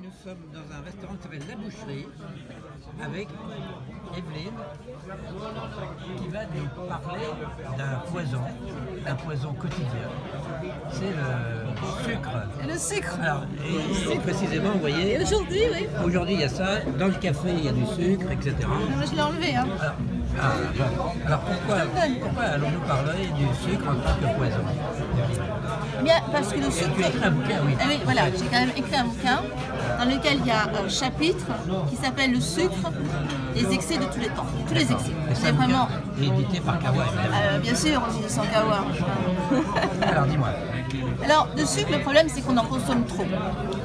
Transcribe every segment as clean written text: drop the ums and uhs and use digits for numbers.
nous sommes dans un restaurant qui s'appelle La Boucherie avec Evelyne qui va nous parler d'un poison quotidien. C'est le sucre. Le sucre. Alors, et précisément, vous voyez, Aujourd'hui, oui. aujourd'hui il y a ça, dans le café il y a du sucre, etc. Moi, je l'ai enlevé. Hein. Alors pourquoi allons-nous parler du sucre en tant que poison? Bien, parce que le sucre. Tu as écrit un bouquin, oui. Ah oui, voilà, j'ai quand même écrit un bouquin dans lequel il y a un chapitre qui s'appelle Le sucre, les excès de tous les temps. Tous les excès. C'est vraiment édité par Kawa. Bien sûr, on dit sans Kawa. Alors dis-moi. Alors, le sucre, le problème, c'est qu'on en consomme trop.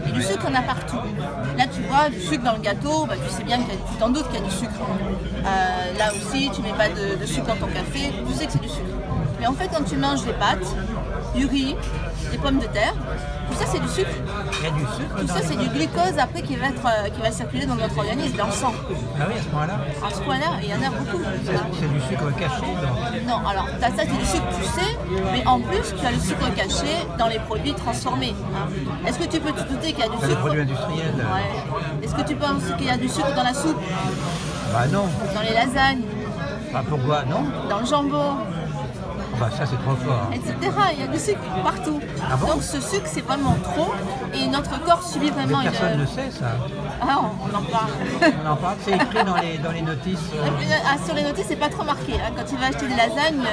Et du sucre, on a partout. Là, tu vois, du sucre dans le gâteau, bah, tu sais bien tu t'en doutes qu'il y a du sucre. Là aussi, tu mets pas de sucre dans ton café, tu sais que c'est du sucre. Mais en fait, quand tu manges des pâtes, du riz, des pommes de terre, tout ça, c'est du sucre. Il y a du sucre. Tout ça, c'est du glucose après qui va circuler dans notre organisme, dans le sang. Ah oui, à ce point-là. À ce point-là, il y en a beaucoup. C'est du sucre caché, donc. Non, alors, ça, c'est du sucre, tu sais, mais en plus, tu as le sucre caché dans les produits transformés. Hein. Est-ce que tu peux te douter qu'il y a du Dans sucre? les produits industriels. Ouais. Est-ce que tu penses qu'il y a du sucre dans la soupe? Bah non. Dans les lasagnes? Bah pourquoi? Non. Dans le jambon? Bah ça c'est trop fort. Etc. Il y a du sucre partout. Ah bon? Donc ce sucre, c'est vraiment trop et notre corps subit vraiment Mais personne ne sait ça. Ah, on en parle. On en parle, c'est écrit dans les notices. Ah, sur les notices, c'est pas trop marqué. Hein. Quand tu vas acheter des lasagnes,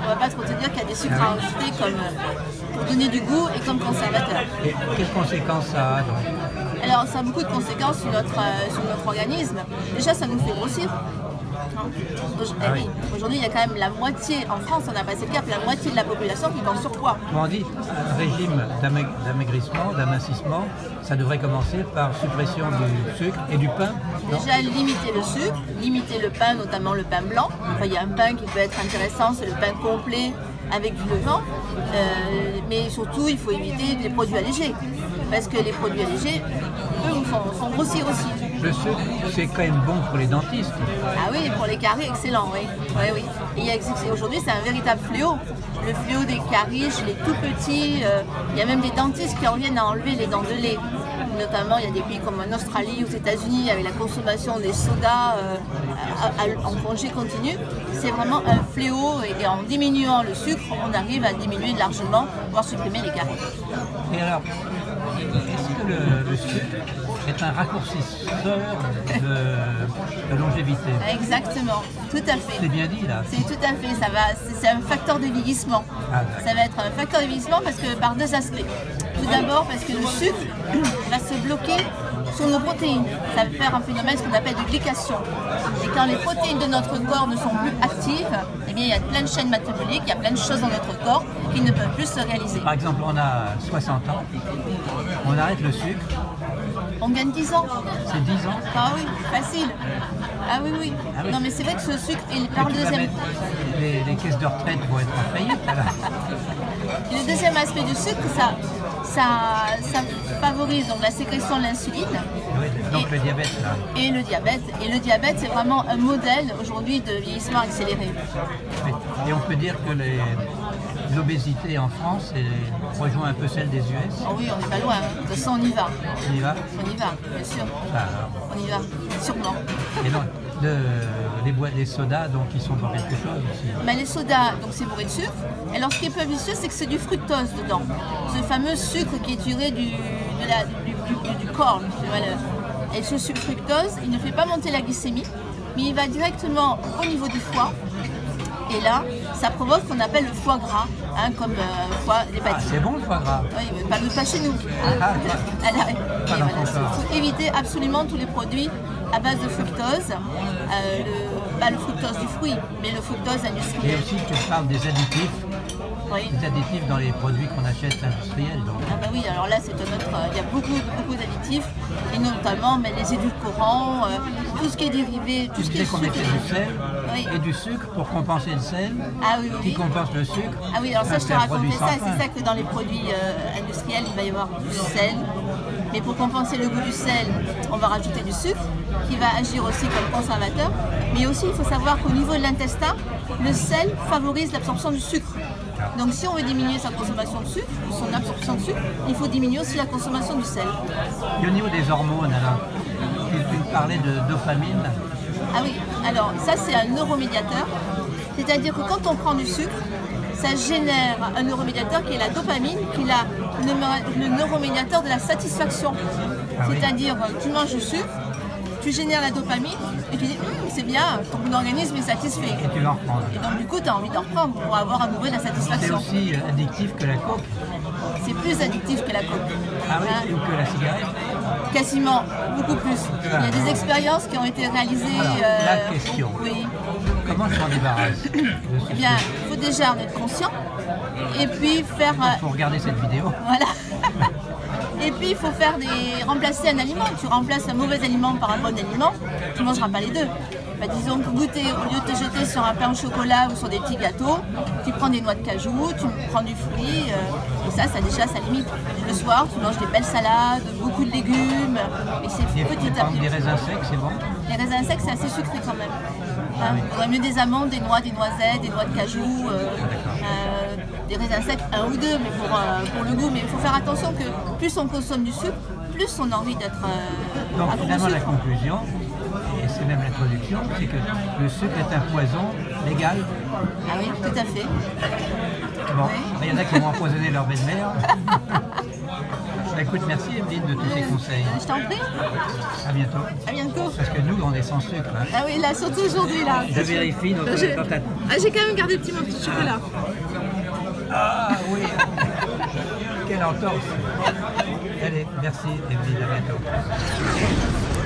on va pas trop te dire qu'il y a des sucres à ajouter comme, pour donner du goût et comme conservateur. Et quelles conséquences ça a donc? Alors ça a beaucoup de conséquences sur notre organisme. Déjà, ça nous fait grossir. Aujourd'hui, il y a quand même la moitié, en France, on a passé le cap, la moitié de la population qui est en surpoids. Comment on dit, un régime d'amaigrissement, d'amincissement, ça devrait commencer par suppression du sucre et du pain. Déjà, limiter le sucre, limiter le pain, notamment le pain blanc. Enfin, il y a un pain qui peut être intéressant, c'est le pain complet avec du levain. Mais surtout, il faut éviter les produits allégés. Parce que les produits allégés, eux, nous font grossir aussi. Le sucre, c'est quand même bon pour les dentistes. Ah oui, pour les caries, excellent, oui. Oui. Et aujourd'hui, c'est un véritable fléau. Le fléau des caries chez les tout petits. Il y a même des dentistes qui en viennent à enlever les dents de lait. Notamment, il y a des pays comme en Australie, aux États-Unis, avec la consommation des sodas en congé continu. C'est vraiment un fléau et en diminuant le sucre, on arrive à diminuer largement, voire supprimer les caries. Et alors, est-ce que le sucre est un raccourcisseur de longévité? Exactement, tout à fait. C'est bien dit là. C'est tout à fait, c'est un facteur de vieillissement. Ça va être un facteur de vieillissement parce que par deux aspects. Tout d'abord parce que le sucre va se bloquer sur nos protéines. Ça va faire un phénomène qu'on appelle de glycation. Et quand les protéines de notre corps ne sont plus actives, eh bien, il y a plein de chaînes métaboliques, il y a plein de choses dans notre corps qui ne peuvent plus se réaliser. Par exemple, on a 60 ans, on arrête le sucre. On gagne 10 ans. C'est 10 ans? Ah oui, facile. Ah oui. Non mais c'est vrai que ce sucre, par le deuxième... Les caisses de retraite vont être en faillite. Et le deuxième aspect du sucre, ça favorise donc la sécrétion de l'insuline. Oui, donc le diabète là. Et le diabète, c'est vraiment un modèle aujourd'hui de vieillissement accéléré. Et on peut dire que l'obésité en France rejoint un peu celle des US. Oh oui, on n'est pas loin. De toute façon, on y va. On y va? On y va, bien sûr. On y va, sûrement. Et donc, les sodas, donc, ils sont pour quelque chose aussi. Mais les sodas, donc c'est bourré de sucre. Et alors, ce qui est peu vicieux, c'est que c'est du fructose dedans. Ce fameux sucre qui est tiré du corn. Et ce sucre fructose, il ne fait pas monter la glycémie, mais il va directement au niveau du foie. Et là, ça provoque ce qu'on appelle le foie gras, comme foie d'hépatite. C'est bon le foie gras? Oui, mais pas chez nous. Il faut éviter absolument tous les produits à base de fructose. Pas le fructose du fruit, mais le fructose industriel. Et aussi, tu parles des additifs. Oui. Des additifs dans les produits qu'on achète industriels. Donc. Ah bah oui, alors là c'est un autre. Il y a beaucoup d'additifs, et notamment les édulcorants, tout ce qui est dérivé, tout ce qui est qu'on mettait du sel et du sucre pour compenser le sel, qui compense le sucre. Ah oui, alors ça je te racontais ça, c'est ça que dans les produits industriels il va y avoir du sel, mais pour compenser le goût du sel, on va rajouter du sucre qui va agir aussi comme conservateur, mais aussi il faut savoir qu'au niveau de l'intestin, le sel favorise l'absorption du sucre. D'accord. Donc si on veut diminuer sa consommation de sucre, ou son absorption de sucre, il faut diminuer aussi la consommation du sel. Et au niveau des hormones, alors, tu me parlais de dopamine. Ah oui, alors ça c'est un neuromédiateur, c'est-à-dire que quand on prend du sucre, ça génère un neuromédiateur qui est la dopamine, qui est le neuromédiateur de la satisfaction. Ah oui. C'est-à-dire, tu manges du sucre, tu génères la dopamine, et tu dis, c'est bien, ton organisme est satisfait. Et tu vas en reprendre. Et donc du coup, tu as envie d'en reprendre pour avoir à nouveau de la C'est satisfaction. aussi addictif que la coke. C'est plus addictif que la coke. Ah oui, Hein, ou que la cigarette. quasiment, beaucoup plus. Il y a des expériences qui ont été réalisées. Alors, la question. Oui. Comment je m'en débarrasse de ce Eh bien, sucre? il faut déjà en être conscient. Et puis faire. Il faut regarder cette vidéo. Voilà. Et puis il faut remplacer un aliment. Tu remplaces un mauvais aliment par un bon aliment, tu ne mangeras pas les deux. Bah, disons que goûter, au lieu de te jeter sur un pain au chocolat ou sur des petits gâteaux, tu prends des noix de cajou, tu prends du fruit, et ça déjà ça limite. Le soir, tu manges des belles salades, beaucoup de légumes, et c'est petit à petit. Des raisins secs, c'est bon? Les raisins secs, c'est assez sucré quand même. Hein, il vaudrait mieux des amandes, des noix, des noisettes, des noix de cajou, des raisins secs, un ou deux, mais pour le goût. Mais il faut faire attention que plus on consomme du sucre, plus on a envie d'être Donc accro au finalement la sucre. conclusion, et c'est même l'introduction, c'est que le sucre est un poison légal. Ah oui, tout à fait. Bon, Oui. il y en a qui vont empoisonner leur belle-mère. Bah, écoute, merci Evelyne de tous ces conseils. Je t'en prie, À bientôt. à bientôt. Parce que nous, on est sans sucre. Hein. Ah oui, là, surtout aujourd'hui, là. Je vérifie dans J'ai ta... j'ai quand même gardé mon petit chocolat. Ah oui. Quelle entorse. Allez, merci Evelyne, à bientôt.